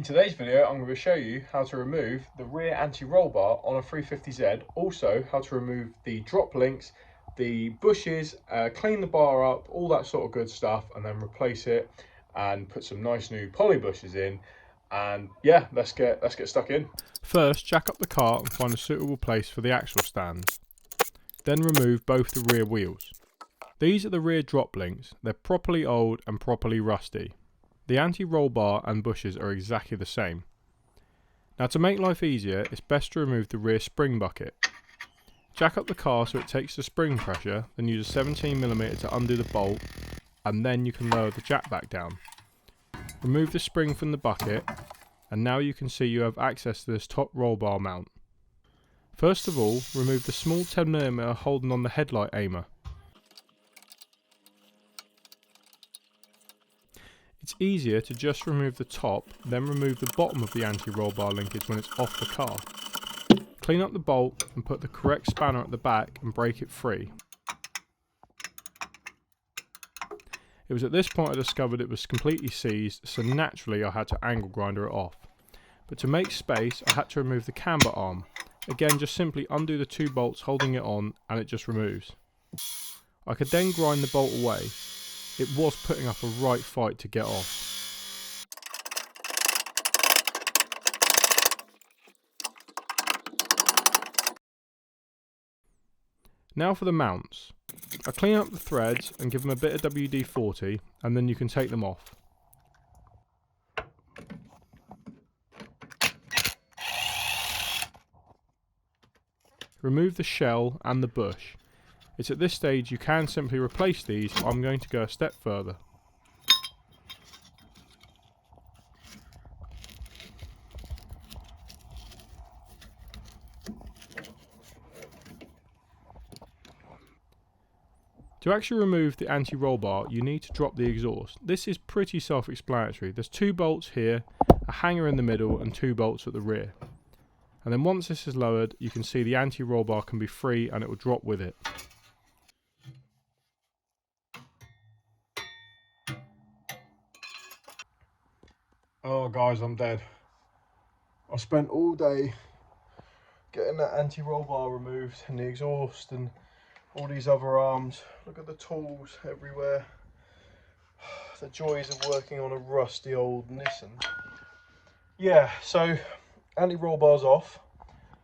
today's video, I'm going to show you how to remove the rear anti-roll bar on a 350Z, also how to remove the drop links, the bushes, clean the bar up, all that sort of good stuff, and then replace it and put some nice new poly bushes in. And yeah, let's get stuck in. First, jack up the car and find a suitable place for the axle stands. Then remove both the rear wheels. These are the rear drop links. They're properly old and properly rusty. The anti-roll bar and bushes are exactly the same. Now, to make life easier, it's best to remove the rear spring bucket. Jack up the car so it takes the spring pressure, then use a 17mm to undo the bolt, and then you can lower the jack back down. Remove the spring from the bucket, and now you can see you have access to this top roll bar mount. First of all, remove the small 10mm holding on the headlight aimer. It's easier to just remove the top, then remove the bottom of the anti-roll bar linkage when it's off the car. Clean up the bolt and put the correct spanner at the back and break it free. It was at this point I discovered it was completely seized, so naturally I had to angle grinder it off. But to make space, I had to remove the camber arm. Again, just simply undo the two bolts holding it on and it just removes. I could then grind the bolt away. It was putting up a right fight to get off. Now for the mounts. I clean up the threads and give them a bit of WD-40 and then you can take them off. Remove the shell and the bush. It's at this stage you can simply replace these, but I'm going to go a step further. To actually remove the anti-roll bar, you need to drop the exhaust. This is pretty self-explanatory. There's two bolts here, a hanger in the middle, and two bolts at the rear. And then once this is lowered, you can see the anti-roll bar can be free and it will drop with it. Oh guys, I'm dead. I spent all day getting that anti-roll bar removed and the exhaust and all these other arms. Look at the tools everywhere. The joys of working on a rusty old Nissan. Yeah, so anti-roll bar's off.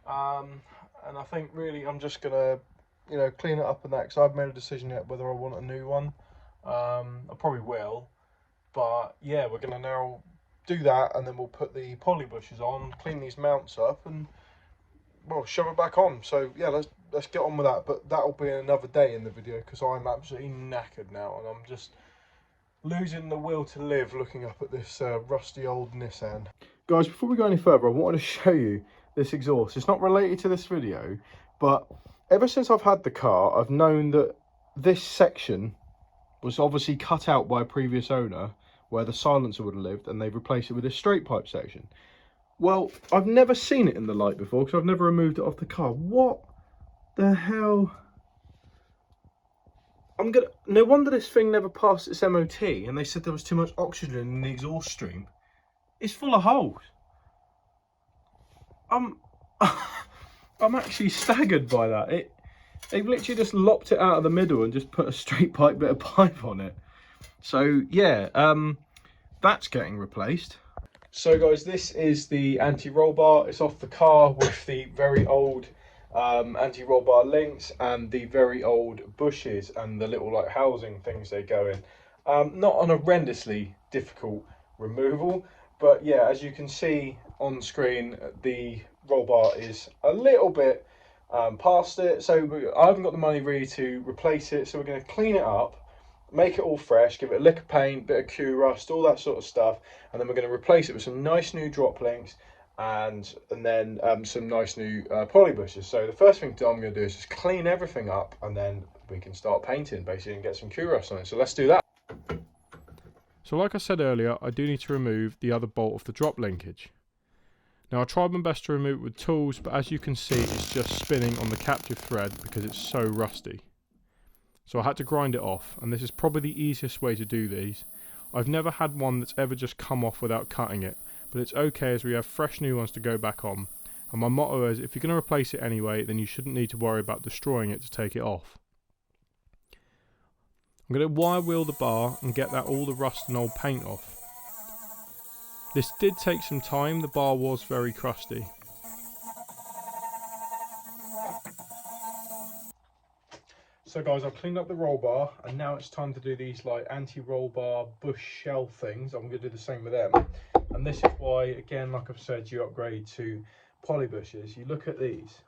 And I think really I'm just gonna, clean it up and that, because I haven't made a decision yet whether I want a new one. I probably will, but yeah, we're gonna now do that, and then we'll put the poly bushes on, clean these mounts up, and well, shove it back on. So yeah, let's get on with that. But that'll be another day in the video, because I'm absolutely knackered now, and I'm just losing the will to live looking up at this rusty old Nissan. Guys, before we go any further, I wanted to show you this exhaust. It's not related to this video, but ever since I've had the car, I've known that this section was obviously cut out by a previous owner where the silencer would have lived, and they've replaced it with this straight pipe section. Well, I've never seen it in the light before because I've never removed it off the car. What the hell? No wonder this thing never passed its MOT, and they said there was too much oxygen in the exhaust stream. It's full of holes. I'm actually staggered by that. They've literally just lopped it out of the middle and just put a straight pipe bit of pipe on it. So yeah, that's getting replaced. So guys, this is the anti-roll bar. It's off the car with the very old anti-roll bar links and the very old bushes and the little like housing things they go in. Not an horrendously difficult removal, but yeah, as you can see on screen, the roll bar is a little bit past it, so I haven't got the money really to replace it, so we're going to clean it up, make it all fresh, give it a lick of paint, bit of Q rust, all that sort of stuff, and then we're going to replace it with some nice new drop links and then some nice new poly bushes. So the first thing I'm going to do is just clean everything up, and then we can start painting basically and get some Q rust on it. So let's do that. So like I said earlier, I do need to remove the other bolt of the drop linkage. Now I tried my best to remove it with tools, but as you can see it's just spinning on the captive thread because it's so rusty. So I had to grind it off, and this is probably the easiest way to do these. I've never had one that's ever just come off without cutting it, but it's okay as we have fresh new ones to go back on. And my motto is, if you're going to replace it anyway, then you shouldn't need to worry about destroying it to take it off. I'm going to wire wheel the bar and get that all the rust and old paint off. This did take some time, the bar was very crusty. So guys, I've cleaned up the roll bar, and now it's time to do these like anti-roll bar bush shell things. I'm going to do the same with them. And this is why, again, like I've said, you upgrade to poly bushes. You look at these,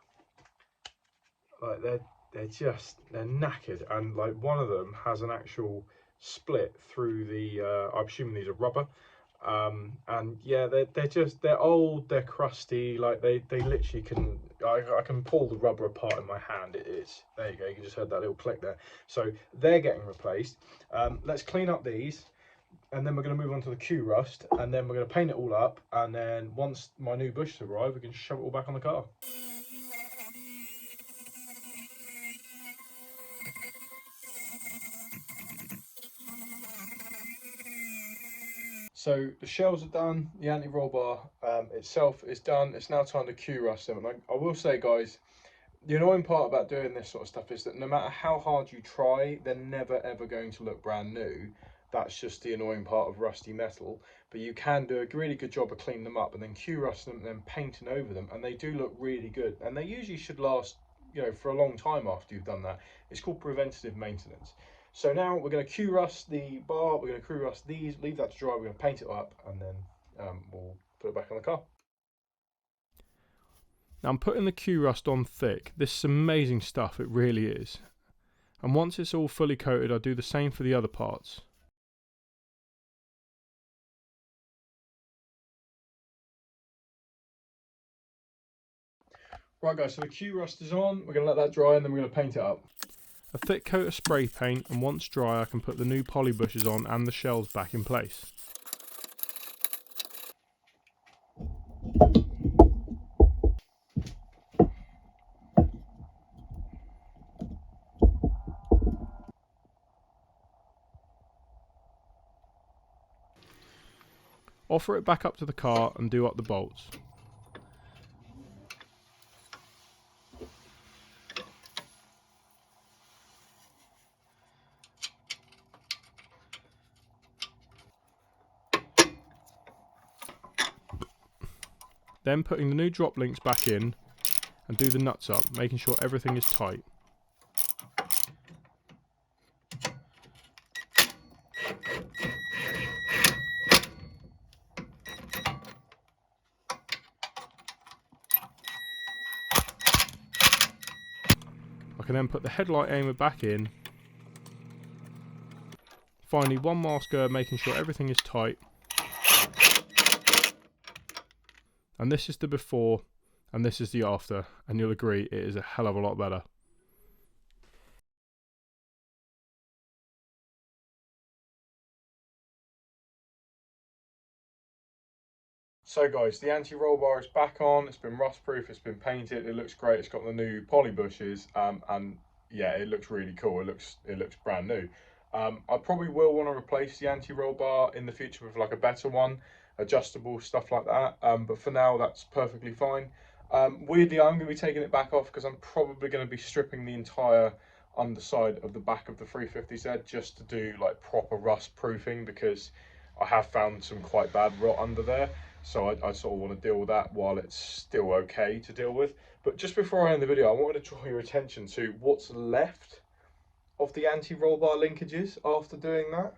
like they're knackered, and like one of them has an actual split through the I'm assuming these are rubber, and yeah, they're old, they're crusty, like they literally can, I can pull the rubber apart in my hand. It is, there you go, you just heard that little click there. So they're getting replaced. Let's clean up these, and then we're going to move on to the Q rust, and then we're going to paint it all up, and then once my new bushes arrive, we can shove it all back on the car. So the shells are done, the anti-roll bar itself is done. It's now time to Q rust them. And I will say, guys, the annoying part about doing this sort of stuff is that no matter how hard you try, they're never ever going to look brand new. That's just the annoying part of rusty metal. But you can do a really good job of cleaning them up and then Q rust them and then painting over them, and they do look really good. And they usually should last, you know, for a long time after you've done that. It's called preventative maintenance. So now we're going to Q rust the bar, we're going to Q rust these, leave that to dry, we're going to paint it up, and then we'll put it back on the car. Now I'm putting the Q rust on thick. This is amazing stuff, it really is. And once it's all fully coated, I do the same for the other parts. Right guys, so the Q rust is on, we're going to let that dry and then we're going to paint it up. A thick coat of spray paint, and once dry I can put the new poly bushes on and the shells back in place. Offer it back up to the car and do up the bolts. Then putting the new drop links back in and do the nuts up, making sure everything is tight. I can then put the headlight aimer back in. Finally, one masker, making sure everything is tight. And this is the before and this is the after, and you'll agree it is a hell of a lot better. So guys, the anti-roll bar is back on, it's been rust proof, it's been painted, it looks great, it's got the new poly bushes, and yeah, it looks really cool, it looks brand new. I probably will want to replace the anti-roll bar in the future with like a better one, adjustable, stuff like that, but for now that's perfectly fine. Weirdly, I'm going to be taking it back off because I'm probably going to be stripping the entire underside of the back of the 350z just to do like proper rust proofing, because I have found some quite bad rot under there. So I sort of want to deal with that while it's still okay to deal with. But just before I end the video, I wanted to draw your attention to what's left of the anti-roll bar linkages after doing that.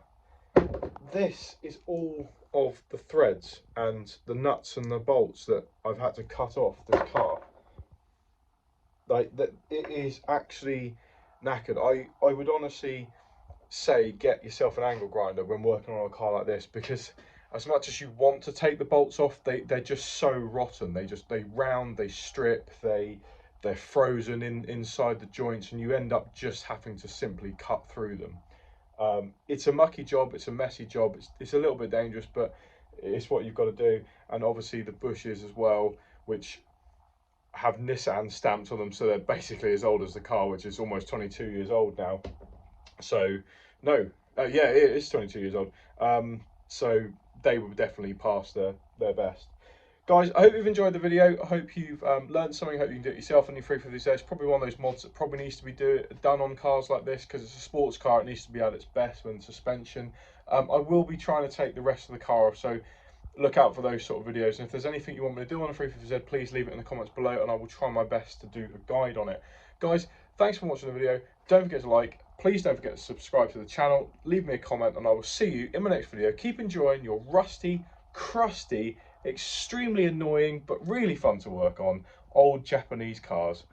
This is all of the threads and the nuts and the bolts that I've had to cut off this car. Like that, it is actually knackered. I would honestly say get yourself an angle grinder when working on a car like this, because as much as you want to take the bolts off, they're just so rotten. They round, they strip, they're frozen inside the joints, and you end up just having to simply cut through them. It's a mucky job, it's a messy job, it's a little bit dangerous, but it's what you've got to do. And obviously the bushes as well, which have Nissan stamped on them, so they're basically as old as the car, which is almost 22 years old now. So no, yeah, it is 22 years old. So they were definitely past their best. Guys, I hope you've enjoyed the video. I hope you've learned something. I hope you can do it yourself on your 350z. It's probably one of those mods that probably needs to be done on cars like this, because it's a sports car. It needs to be at its best when suspension. I will be trying to take the rest of the car off, so look out for those sort of videos. And if there's anything you want me to do on a 350z, please leave it in the comments below, and I will try my best to do a guide on it. Guys, thanks for watching the video. Don't forget to like. Please don't forget to subscribe to the channel. Leave me a comment, and I will see you in my next video. Keep enjoying your rusty, crusty, extremely annoying but really fun to work on old Japanese cars.